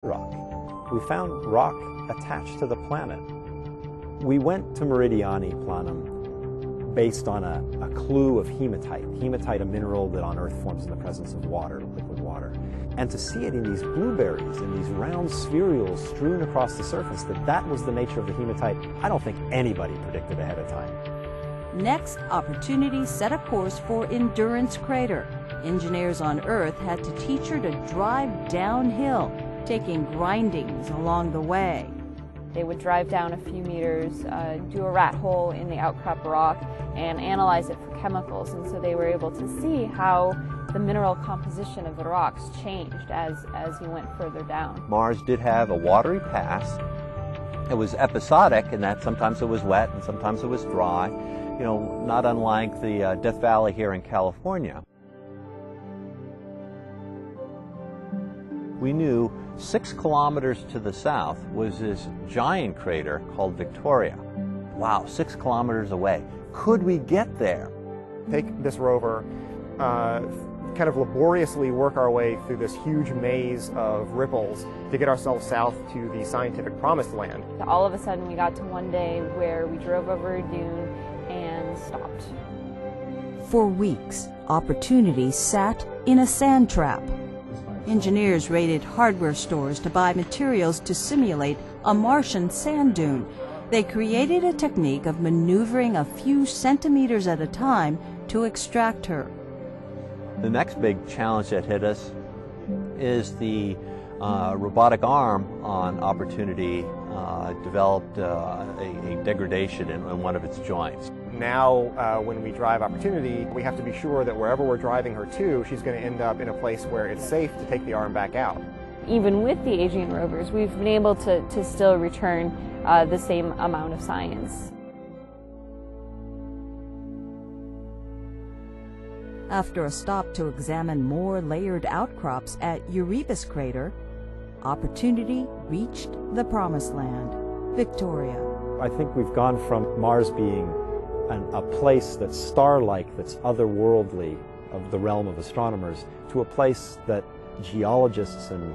rock. We found rock attached to the planet. We went to Meridiani Planum based on a clue of hematite. Hematite, a mineral that on Earth forms in the presence of water, liquid water. And to see it in these blueberries, in these round spherules strewn across the surface, that was the nature of the hematite, I don't think anybody predicted ahead of time. Next, Opportunity set a course for Endurance Crater. Engineers on Earth had to teach her to drive downhill, taking grindings along the way. They would drive down a few meters, do a rat hole in the outcrop rock, and analyze it for chemicals. And so they were able to see how the mineral composition of the rocks changed as you went further down. Mars did have a watery past. It was episodic in that sometimes it was wet and sometimes it was dry, you know, not unlike the Death Valley here in California. We knew 6 kilometers to the south was this giant crater called Victoria. Wow, 6 kilometers away. Could we get there? Take this rover, kind of laboriously work our way through this huge maze of ripples to get ourselves south to the scientific promised land. All of a sudden we got to one day where we drove over a dune and stopped. For weeks, Opportunity sat in a sand trap. Engineers raided hardware stores to buy materials to simulate a Martian sand dune. They created a technique of maneuvering a few centimeters at a time to extract her. The next big challenge that hit us is the robotic arm on Opportunity developed a degradation in one of its joints. Now, when we drive Opportunity, we have to be sure that wherever we're driving her to, she's going to end up in a place where it's safe to take the arm back out. Even with the aging rovers, we've been able to still return the same amount of science. After a stop to examine more layered outcrops at Erebus Crater, Opportunity reached the promised land, Victoria. I think we've gone from Mars being a place that's star-like, that's otherworldly, of the realm of astronomers, to a place that geologists and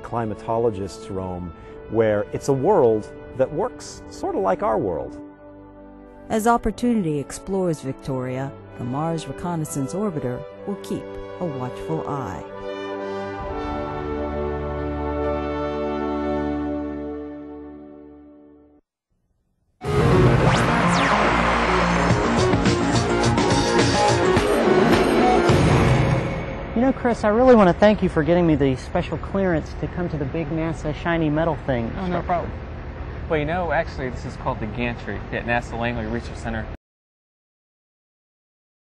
climatologists roam, where it's a world that works sort of like our world. As Opportunity explores Victoria, the Mars Reconnaissance Orbiter will keep a watchful eye. You know, Chris, I really want to thank you for getting me the special clearance to come to the big NASA shiny metal thing. Oh, no problem. Well, you know, actually, this is called the gantry at NASA Langley Research Center.